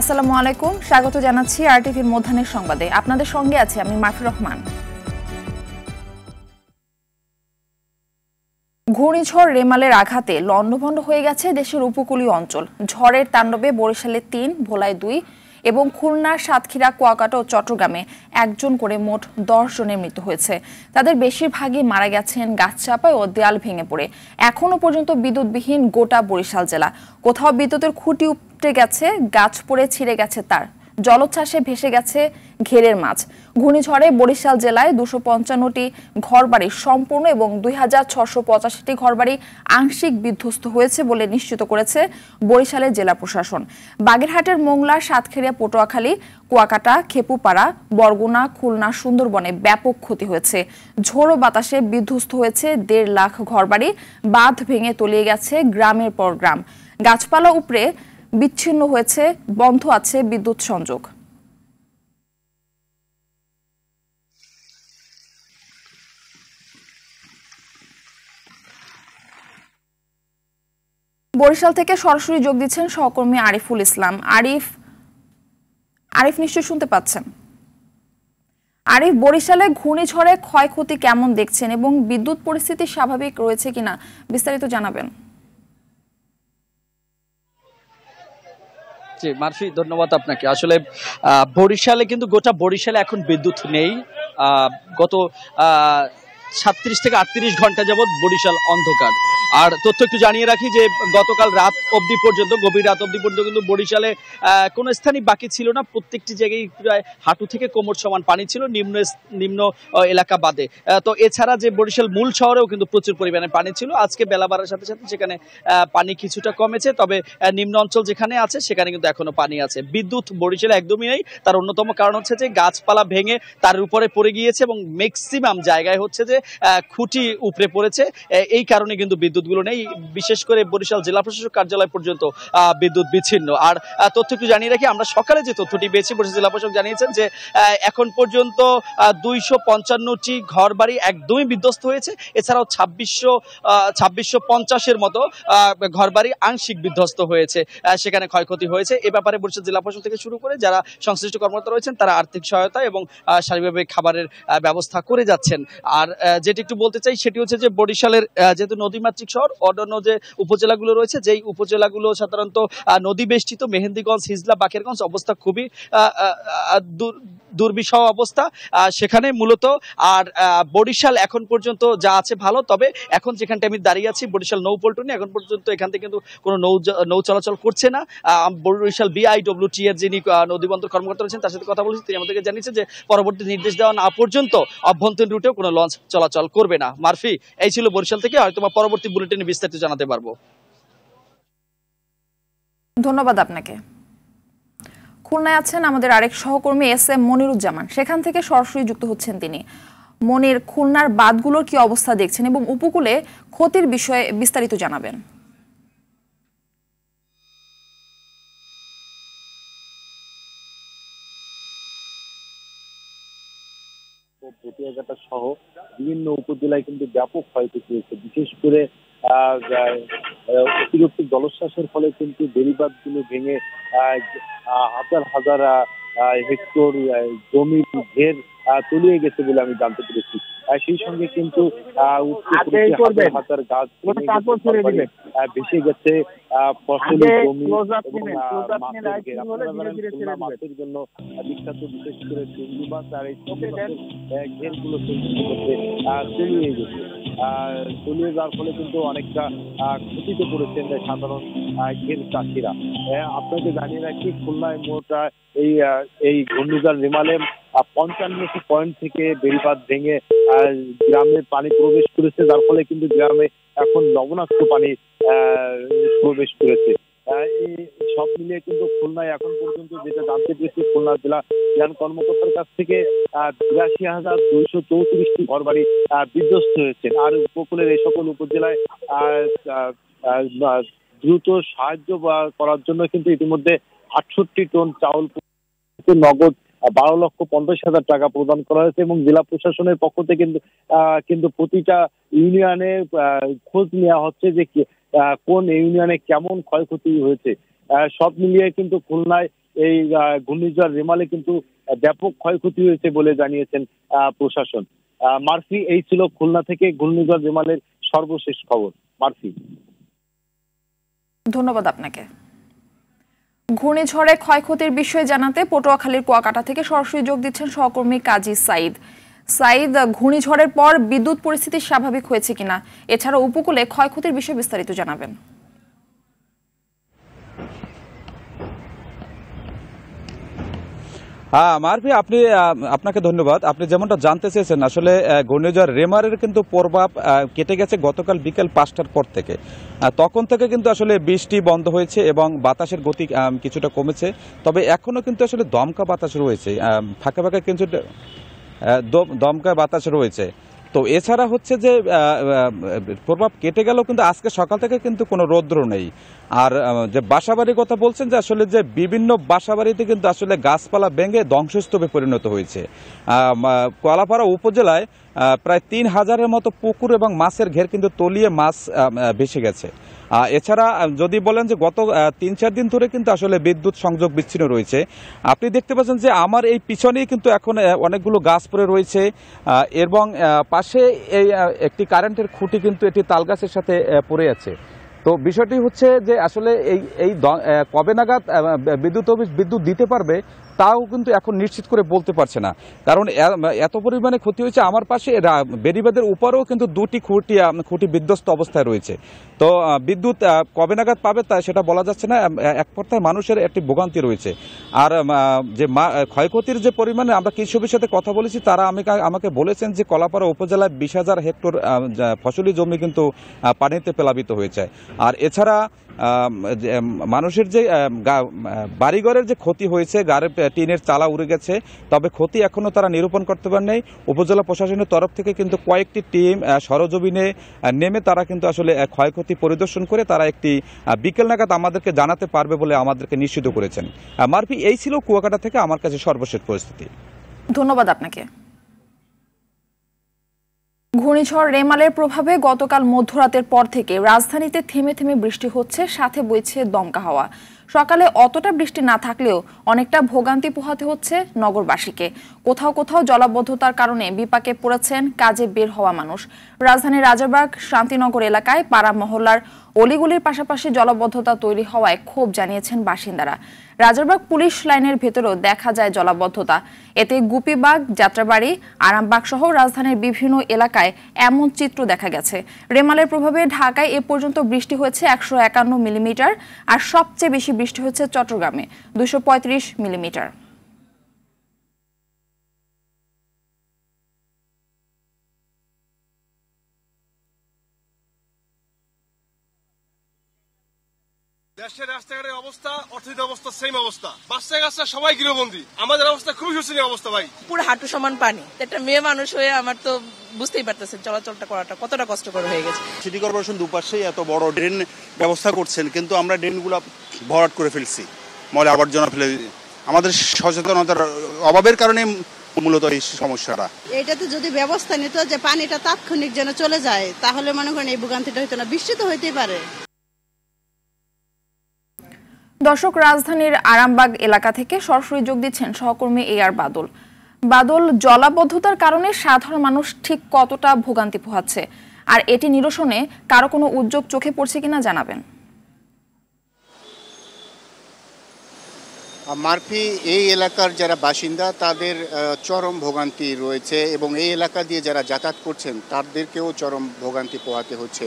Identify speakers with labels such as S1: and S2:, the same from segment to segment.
S1: আসসালামু আলাইকুম, স্বাগত জানাচ্ছি আরটিভির মধ্যাহ্নের সংবাদে। আপনাদের সঙ্গে আছি আমি মাফির রহমান। ঘূর্ণিঝড় রেমালের আঘাতে লণ্ডভণ্ড হয়ে গেছে দেশের উপকূলীয় অঞ্চল। ঝড়ের তাণ্ডবে বরিশালে ৩, ভোলায় ২ এবং খুলনা, সাতক্ষীরা, কুয়াকাটা ও চট্টগ্রামে ১ করে মোট ১০ জনের মৃত্যু হয়েছে। তাদের বেশিরভাগই মারা গেছেন গাছচাপায় ও দেয়াল ভেঙে পড়ে। এখনো পর্যন্ত বিদ্যুৎবিহীন গোটা বরিশাল জেলা। কোথাও বিদ্যুতের খুঁটি উপড়ে গেছে, গাছ পড়ে ছিঁড়ে গেছে তার, জলোচ্ছ্বাসে ভেসে গেছে ঘেরের মাছ। ঘূর্ণিঝড়ে বরিশাল জেলায় ২৫৫টি ঘরবাড়ি সম্পূর্ণ এবং ২৬৮৫টি ঘরবাড়ি আংশিক বিধ্বস্ত হয়েছে বলে নিশ্চিত করেছে বরিশালের জেলা প্রশাসন। বাগেরহাটের মোংলা, সাতক্ষীরা, পটুয়াখালী, কুয়াকাটা, খেপুপাড়া, বরগুনা, খুলনা, সুন্দরবনে ব্যাপক ক্ষতি হয়েছে। ঝোড়ো বাতাসে বিধ্বস্ত হয়েছে ১.৫ লাখ ঘরবাড়ি, বাঁধ ভেঙে তলিয়ে গেছে গ্রামের পর গ্রাম। গাছপালা উপড়ে বিচ্ছিন্ন হয়েছে, বন্ধ আছে বিদ্যুৎ সংযোগ। বরিশাল থেকে সরাসরি যোগ দিচ্ছেন সহকর্মী আরিফুল ইসলাম। আরিফ নিশ্চয়ই শুনতে পাচ্ছেন। আরিফ, বরিশালে ঘূর্ণিঝড়ে ক্ষয়ক্ষতি কেমন দেখছেন এবং বিদ্যুৎ পরিস্থিতি স্বাভাবিক রয়েছে কিনা বিস্তারিত জানাবেন।
S2: জি মারফি, ধন্যবাদ আপনাকে। আসলে বরিশালে কিন্তু গোটা বরিশালে এখন বিদ্যুৎ নেই। গত ৩৭ থেকে ৩৮ ঘন্টা যাবৎ বরিশাল অন্ধকার। আর তথ্য একটু জানিয়ে রাখি যে গতকাল রাত অবধি পর্যন্ত, গভীর রাত অবধি পর্যন্ত কিন্তু বরিশালে কোনো স্থানই বাকি ছিল না। প্রত্যেকটি জায়গায় প্রায় হাঁটু থেকে কোমর সমান পানি ছিল, নিম্ন এলাকা বাদে। তো এছাড়া যে বরিশাল মূল শহরেও কিন্তু প্রচুর পরিমাণে পানি ছিল। আজকে বেলা বাড়ার সাথে সাথে সেখানে পানি কিছুটা কমেছে, তবে নিম্ন অঞ্চল যেখানে আছে সেখানে কিন্তু এখনো পানি আছে। বিদ্যুৎ বরিশালে একদমই নেই। তার অন্যতম কারণ হচ্ছে যে গাছপালা ভেঙে তার উপরে পড়ে গিয়েছে এবং ম্যাক্সিমাম জায়গায় হচ্ছে যে খুঁটি উপড়ে পড়েছে। এই কারণে কিন্তু বিদ্যুৎগুলো নেই। বিশেষ করে বরিশাল জেলা প্রশাসক কার্যালয় পর্যন্ত বিদ্যুৎ বিচ্ছিন্ন। আর তথ্য একটু জানিয়ে রাখি, আমরা সকালে যে তথ্যটি পেয়েছি, বরিশাল জেলা প্রশাসক জানিয়েছেন যে এখন পর্যন্ত ২৫৫টি ঘর বাড়ি একদমই বিধ্বস্ত হয়েছে। এছাড়াও ২৬৫০-এর মতো ঘর বাড়ি আংশিক বিধ্বস্ত হয়েছে, সেখানে ক্ষয়ক্ষতি হয়েছে। এ ব্যাপারে বরিশাল জেলা প্রশাসন থেকে শুরু করে যারা সংশ্লিষ্ট কর্মকর্তা রয়েছেন তারা আর্থিক সহায়তা এবং সার্বিকভাবে খাবারের ব্যবস্থা করে যাচ্ছেন। আর যেটি একটু বলতে চাই সেটি হচ্ছে যে বরিশালের যেহেতু নদীমাতৃক শহর, অন্যান্য যে উপজেলাগুলো রয়েছে, যেই উপজেলাগুলো সাধারণত নদী বেষ্টিত, মেহেন্দিগঞ্জ, হিজলা, বাকেরগঞ্জ অবস্থা খুবই দুর্বিষহ অবস্থা সেখানে মূলত। আর বরিশাল এখন পর্যন্ত যা আছে ভালো, তবে এখন যেখানটা আমি দাঁড়িয়ে আছি বরিশাল নৌপল্টনে, এখন পর্যন্ত এখান থেকে কিন্তু কোনো নৌ চলাচল করছে না। বরিশাল BIWT এর যিনি নদীবন্দর কর্মকর্তা রয়েছেন তার সাথে কথা বলেছি, তিনি আমাদেরকে জানিয়েছেন যে পরবর্তী নির্দেশ দেওয়া না পর্যন্ত অভ্যন্তরীণ রুটেও কোনো লঞ্চ চলাচল করবে না। মারফি, এই ছিল বরিশাল থেকে। হয়তো পরবর্তী বুলেটিনে বিস্তারিত জানাতে পারবো।
S1: ধন্যবাদ আপনাকে। খুলনায় আছেন আমাদের আরেক সহকর্মী SM মনিরুজ্জামান, সেখান থেকে সরাসরি যুক্ত হচ্ছেন তিনি। মনির, খুলনার বাঁধগুলোর কি অবস্থা দেখছেন এবং উপকূলে ক্ষতির বিষয়ে বিস্তারিত জানাবেন।
S3: সহ বিভিন্ন উপজেলায় কিন্তু ব্যাপক ক্ষয়ক্ষতি হয়েছে। বিশেষ করে অতিরিক্ত জলোচ্ছ্বাসের ফলে কিন্তু বেড়িবাঁধগুলো ভেঙে হাজার হাজার হেক্টর জমির ঘের তলিয়ে গেছে বলে আমি জানতে পেরেছি। সেই সঙ্গে কিন্তু হাজার গাছ ভেসে গেছে ফসলি জমি এবং মাছের জন্য বিখ্যাত, বিশেষ করে চিংড়ি মাছ। আর এই ঘেরগুলো তলিয়ে গেছে। তলিয়ে যাওয়ার ফলে কিন্তু অনেকটা ক্ষতিতে পড়েছেন সাধারণ ঘের চাষিরা। আপনাকে জানিয়ে রাখি, খুলনায় মোট এই ঘূর্ণিঝড় রেমালে ৫৫টি পয়েন্ট থেকে বেড়িবাঁধ ভেঙে গ্রামে পানি প্রবেশ করেছে, যার ফলে কিন্তু গ্রামে এখন লবণাক্ত পানি প্রবেশ করেছে। সব মিলিয়ে কিন্তু খুলনায় এখন পর্যন্ত যেটা জানতে পেরেছি, খুলনা জেলা কর্মকর্তার কাছ থেকে ৮২,২34টি ঘর বাড়ি বিধ্বস্ত হয়েছে। আর উপকূলের এই সকল উপজেলায় দ্রুত সাহায্য করার জন্য কিন্তু ইতিমধ্যে ৬৮ টন চাউল নগদ ১২,৫০,০০০ টাকা প্রদান করা হয়েছে এবং জেলা প্রশাসনের পক্ষ থেকে কিন্তু প্রতিটা ইউনিয়নে খোঁজ নেওয়া হচ্ছে যে কোন ইউনিয়নে কেমন ক্ষয়ক্ষতি হয়েছে। সব মিলিয়ে কিন্তু খুলনায় এই ঘূর্ণিঝড় রেমালে কিন্তু ব্যাপক ক্ষয়ক্ষতি হয়েছে বলে জানিয়েছেন প্রশাসন। মার্সি, এই ছিল খুলনা থেকে ঘূর্ণিঝড় রেমালের সর্বশেষ খবর। মার্সি,
S1: ধন্যবাদ আপনাকে। ঘূর্ণিঝড়ে ক্ষয়ক্ষতির বিষয়ে জানাতে পটুয়াখালীর কুয়াকাটা থেকে সরাসরি যোগ দিচ্ছেন সহকর্মী কাজী সাইদ। সাইদ, ঘূর্ণিঝড়ের পর বিদ্যুৎ পরিস্থিতি স্বাভাবিক হয়েছে কিনা, এছাড়া উপকূলে ক্ষয়ক্ষতির বিষয়ে বিস্তারিত জানাবেন।
S4: মারফি, আপনাকে ধন্যবাদ। আপনি যেমনটা জানতে চেয়েছেন, আসলে ঘূর্ণিঝড় রেমারের কিন্তু প্রভাব কেটে গেছে গতকাল বিকেল 5টার পর থেকে। তখন থেকে কিন্তু আসলে বৃষ্টি বন্ধ হয়েছে এবং বাতাসের গতি কিছুটা কমেছে, তবে এখনো কিন্তু আসলে দমকা বাতাস রয়েছে, ফাঁকা ফাঁকা কিন্তু দমকা বাতাস রয়েছে। তো এছাড়া হচ্ছে যে প্রভাব কেটে গেল, কিন্তু আজকে সকাল থেকে কিন্তু কোনো রৌদ্র নেই। আর যে বাসাবাড়ির কথা বলছেন, যে আসলে যে বিভিন্ন বাসাবাড়িতে কিন্তু আসলে গাছপালা ভেঙে ধ্বংসস্তূপে পরিণত হয়েছে। কলাপাড়া উপজেলায় প্রায় 3000-এর মতো পুকুর এবং মাছের ঘের কিন্তু তলিয়ে মাছ ভেসে গেছে। এছাড়া যদি বলেন যে গত 3-4 দিন ধরে কিন্তু আসলে বিদ্যুৎ সংযোগ বিচ্ছিন্ন রয়েছে। আপনি দেখতে পাচ্ছেন যে আমার এই পিছনেই কিন্তু এখন অনেকগুলো গাছ পড়ে রয়েছে এবং পাশে এই একটি কারেন্টের খুঁটি কিন্তু এটি তাল গাছের সাথে পড়ে আছে। তো বিষয়টি হচ্ছে যে আসলে এই কবে নাগাদ বিদ্যুৎ অফিস বিদ্যুৎ দিতে পারবে তাও কিন্তু এখন নিশ্চিত করে বলতে পারছে না, কারণ এত পরিমাণে ক্ষতি হয়েছে। আমার পাশে বেড়িবাঁধের উপরেও কিন্তু 2টি খুঁটি বিধ্বস্ত অবস্থায় রয়েছে। তো বিদ্যুৎ কবে নাগাদ পাবে তা সেটা বলা যাচ্ছে না। এক কথায় মানুষের একটি ভোগান্তি রয়েছে। আর যে ক্ষয়ক্ষতির যে পরিমাণে আমরা কৃষি অফিসের সাথে কথা বলেছি, তারা আমাকে বলেছেন যে কলাপাড়া উপজেলায় 20,000 হেক্টর ফসলি জমি কিন্তু পানিতে প্লাবিত হয়েছে। আর এছাড়া মানুষের যে বাড়িঘরের যে ক্ষতি হয়েছে, গাড়ির টিনের চালা উড়ে গেছে, তবে ক্ষতি এখনো তারা নিরূপণ করতে পারেনি। উপজেলা প্রশাসনের তরফ থেকে কিন্তু কয়েকটি টিম সরজমিনে নেমে তারা কিন্তু আসলে ক্ষয়ক্ষতি পরিদর্শন করে তারা একটি বিকেল নাগাদ আমাদেরকে জানাতে পারবে বলে আমাদেরকে নিশ্চিত করেছেন। মারফি, এই ছিল কুয়াকাটা থেকে আমার কাছে সর্বশেষ পরিস্থিতি।
S1: ধন্যবাদ আপনাকে। ঘূর্ণিঝড় রেমালের প্রভাবে গতকাল মধ্যরাতের পর থেকে রাজধানীতে থেমে থেমে বৃষ্টি হচ্ছে, সাথে বইছে দমকা হাওয়া। সকালে অতটা বৃষ্টি না থাকলেও অনেকটা ভোগান্তি পোহাতে হচ্ছে নগরবাসীকে। কোথাও কোথাও জলাবদ্ধতার কারণে বিপাকে পড়েছেন কাজে বের হওয়া মানুষ। রাজধানীর রাজারবাগ, শান্তিনগর এলাকায় পাড়া মহল্লার অলিগুলির পাশাপাশি জলাবদ্ধতা তৈরি হওয়ায় ক্ষোভ জানিয়েছেন বাসিন্দারা। রাজারবাগ পুলিশ লাইনের ভেতরেও দেখা যায় জলাবদ্ধতা। এতে গুপিবাগ, যাত্রাবাড়ি, আরামবাগ সহ রাজধানীর বিভিন্ন এলাকায় এমন চিত্র দেখা গেছে। রেমালের প্রভাবে ঢাকায় এ পর্যন্ত বৃষ্টি হয়েছে 151 মিলিমিটার, আর সবচেয়ে বেশি বৃষ্টি হচ্ছে চট্টগ্রামে 235 মিলিমিটার।
S5: দেশের রাস্তাঘাটের অবস্থা, অর্থনৈতিক অবস্থা সেম অবস্থা, বাচ্চা কাচ্চা সবাই গৃহবন্দী। আমাদের অবস্থা খুবই শোচনীয় অবস্থা ভাই,
S6: পুরো হাঁটু সমান পানি। একটা মেয়ে মানুষ হয়ে আমার তো বুঝতেই পারতেছেন চলাচলটা করাটা কতটা কষ্টকর হয়ে গেছে।
S7: সিটি কর্পোরেশন দুপাশেই এত বড় ড্রেন ব্যবস্থা করছেন, কিন্তু আমরা ড্রেনগুলো ভরাট করে ফেলছি, ময়লা আবর্জনা ফেলে। আমাদের সচেতনতার অভাবের কারণে মূলত এই সমস্যাটা।
S8: এটাতে যদি ব্যবস্থা নিত যে পানিটা তাৎক্ষণিক যেন চলে যায়, তাহলে মনে করেন এই ভোগান্তিটা হইতো না। বৃষ্টি তো হইতেই পারে।
S1: দর্শক, রাজধানীর আরামবাগ এলাকা থেকে সরাসরি যোগ দিচ্ছেন সহকর্মী AR বাদল। বাদল, জলাবদ্ধতার কারণে সাধারণ মানুষ ঠিক কতটা ভোগান্তি পোহাচ্ছে, আর এটি নিরসনে কারো কোনো উদ্যোগ চোখে পড়ছে কিনা জানাবেন।
S9: মারফি, এই এলাকার যারা বাসিন্দা তাদের চরম ভোগান্তি রয়েছে এবং এই এলাকা দিয়ে যারা যাতায়াত করছেন তাদেরকেও চরম ভোগান্তি পোহাতে হচ্ছে।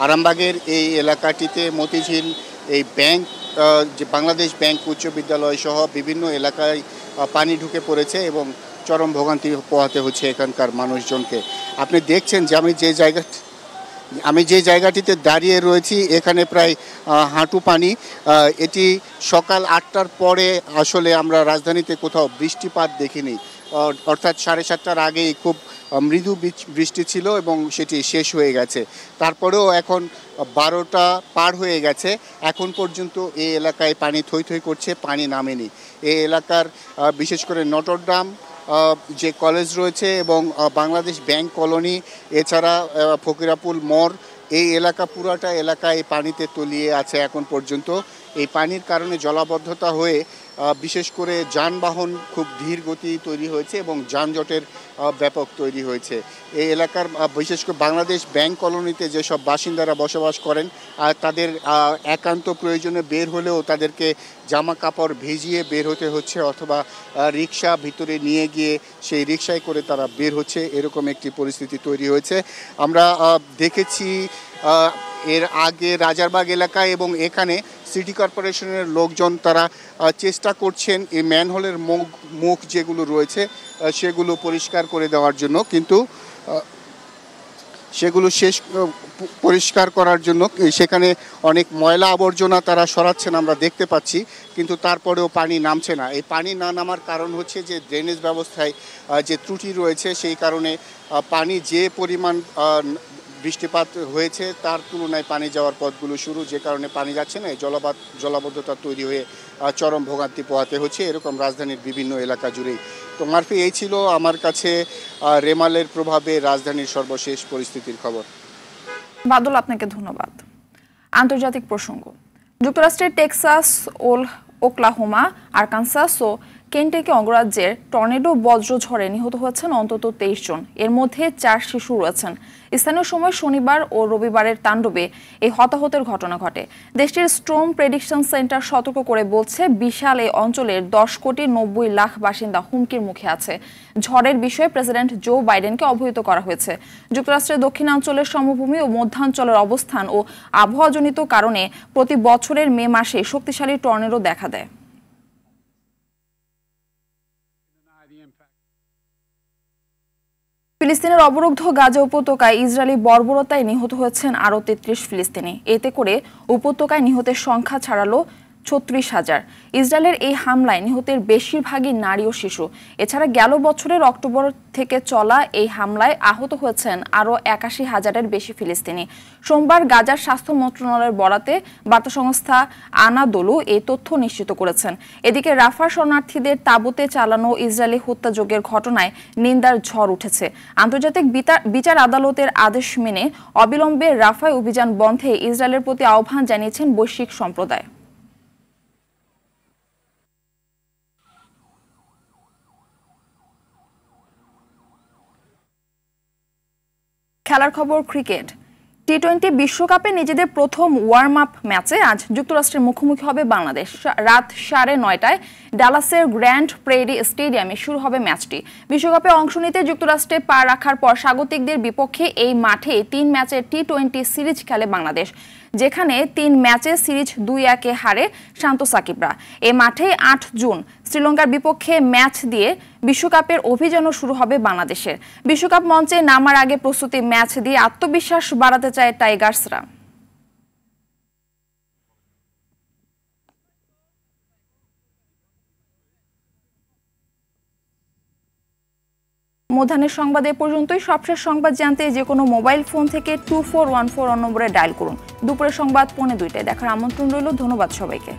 S9: আরামবাগের এই এলাকাটিতে মতিঝিল, এই ব্যাংক, যে বাংলাদেশ ব্যাংক উচ্চ বিদ্যালয় সহ বিভিন্ন এলাকায় পানি ঢুকে পড়েছে এবং চরম ভোগান্তি পোহাতে হচ্ছে এখানকার মানুষজনকে। আপনি দেখছেন যে আমি যে জায়গাটিতে দাঁড়িয়ে রয়েছি, এখানে প্রায় হাঁটু পানি। এটি সকাল 8টার পরে আসলে আমরা রাজধানীতে কোথাও বৃষ্টিপাত দেখিনি, অর্থাৎ 7:30টার আগেই খুব মৃদু বৃষ্টি ছিল এবং সেটি শেষ হয়ে গেছে। তারপরেও এখন 12টা পার হয়ে গেছে, এখন পর্যন্ত এই এলাকায় পানি থই থই করছে, পানি নামেনি। এই এলাকার বিশেষ করে নটরডাম যে কলেজ রয়েছে এবং বাংলাদেশ ব্যাংক কলোনি, এছাড়া ফকিরাপুল মোড়, এই এলাকা পুরাটা এলাকায় পানিতে তলিয়ে আছে এখন পর্যন্ত। এই পানির কারণে জলাবদ্ধতা হয়ে বিশেষ করে যানবাহন খুব ধীর গতি তৈরি হয়েছে এবং যানজটের ব্যাপক তৈরি হয়েছে। এই এলাকার বিশেষ করে বাংলাদেশ ব্যাংক কলোনিতে যেসব বাসিন্দারা বসবাস করেন তাদের একান্ত প্রয়োজনে বের হলেও তাদেরকে জামা কাপড় ভিজিয়ে বের হতে হচ্ছে, অথবা রিক্সা ভিতরে নিয়ে গিয়ে সেই রিক্সায় করে তারা বের হচ্ছে, এরকম একটি পরিস্থিতি তৈরি হয়েছে। আমরা দেখেছি এর আগে রাজারবাগ এলাকায় এবং এখানে সিটি কর্পোরেশনের লোকজন তারা চেষ্টা করছেন এই ম্যানহোলের মুখ যেগুলো রয়েছে সেগুলো পরিষ্কার করে দেওয়ার জন্য, কিন্তু সেগুলো পরিষ্কার করার জন্য সেখানে অনেক ময়লা আবর্জনা তারা সরাচ্ছেন আমরা দেখতে পাচ্ছি, কিন্তু তারপরেও পানি নামছে না। এই পানি না নামার কারণ হচ্ছে যে ড্রেনেজ ব্যবস্থায় যে ত্রুটি রয়েছে, সেই কারণে পানি যে পরিমাণ বৃষ্টিপাত হয়েছে তার তুলনায় পানি যাওয়ার পথগুলো শুরু, যে কারণে পানি যাচ্ছে না, জলাবদ্ধতা তৈরি হয়ে চরম ভোগান্তি পোহাতে হচ্ছে, এরকম রাজধানীর বিভিন্ন এলাকা জুড়েই। তো মারফি, এই ছিল আমার কাছে রেমালের প্রভাবে রাজধানীর সর্বশেষ পরিস্থিতির খবর।
S1: বাদল, আপনাকে ধন্যবাদ। আন্তর্জাতিক প্রসঙ্গ। যুক্তরাষ্ট্রের টেক্সাস, ওকলাহোমা, আরকানসাস ও কেন্টাকি অঙ্গরাজ্যের টর্নেডো বজ্রঝড়ে নিহত হয়েছেন অন্তত 23 জন, এর মধ্যে 4 শিশু রয়েছেন। স্থানীয় সময় শনিবার ও রবিবারের তাণ্ডবে এই হতাহতের ঘটনা ঘটে। দেশটির স্টর্ম প্রেডিকশন সেন্টার সতর্ক করে বলছে, বিশাল এই অঞ্চলের 10 কোটি 90 লাখ বাসিন্দা হুমকির মুখে আছে। ঝড়ের বিষয়ে প্রেসিডেন্ট জো বাইডেনকে অবহিত করা হয়েছে। যুক্তরাষ্ট্রের দক্ষিণাঞ্চলের সমভূমি ও মধ্যাঞ্চলের অবস্থান ও আবহাওয়াজনিত কারণে প্রতি বছরের মে মাসে শক্তিশালী টর্নেডো দেখা দেয়। ফিলিস্তিনের অবরুদ্ধ গাজা উপত্যকায় ইসরায়েলি বর্বরতায় নিহত হয়েছেন আরও 33 ফিলিস্তিনি। এতে করে উপত্যকায় নিহতের সংখ্যা ছাড়ালো 36,000। ইসরায়েলের এই হামলায় নিহতের বেশিরভাগই নারী ও শিশু। এছাড়া গেল বছরের অক্টোবর থেকে চলা এই হামলায় আহত হয়েছেন আরও 81,000-এর বেশি ফিলিস্তিনি। সোমবার গাজার স্বাস্থ্য মন্ত্রণালয়ের বরাতে বার্তা সংস্থা আনাদোলু এই তথ্য নিশ্চিত করেছেন। এদিকে রাফার শরণার্থীদের তাঁবুতে চালানো ইসরায়েলি হত্যাযজ্ঞের ঘটনায় নিন্দার ঝড় উঠেছে। আন্তর্জাতিক বিচার আদালতের আদেশ মেনে অবিলম্বে রাফায় অভিযান বন্ধে ইসরায়েলের প্রতি আহ্বান জানিয়েছেন বৈশ্বিক সম্প্রদায়। খেলার খবর। ক্রিকেট। টি-20 বিশ্বকাপে নিজেদের প্রথম ওয়ার্ম আপ ম্যাচে আজ যুক্তরাষ্ট্রের মুখোমুখি হবে বাংলাদেশ। রাত 9:30টায় ডালাসের গ্র্যান্ড প্রেরি স্টেডিয়ামে শুরু হবে ম্যাচটি। বিশ্বকাপে অংশ নিতে যুক্তরাষ্ট্রে পা রাখার পর স্বাগতিকদের বিপক্ষে এই মাঠে 3 ম্যাচের টি-20 সিরিজ খেলে বাংলাদেশ, যেখানে 3 ম্যাচে সিরিজ 2-1-এ হারে শান্ত সাকিবরা। এ মাঠে 8 জুন শ্রীলঙ্কার বিপক্ষে ম্যাচ দিয়ে বিশ্বকাপের অভিযানও শুরু হবে বাংলাদেশের। বিশ্বকাপ মঞ্চে নামার আগে প্রস্তুতি ম্যাচ দিয়ে আত্মবিশ্বাস বাড়াতে চায় টাইগার্সরা। মধ্যাহ্নের সংবাদ এ পর্যন্তই। সবশেষ সংবাদ জানতে যে কোনো মোবাইল ফোন থেকে 2414 নম্বরে ডায়াল করুন। দুপুরের সংবাদ 2:45 দেখার আমন্ত্রণ রইল। ধন্যবাদ সবাইকে।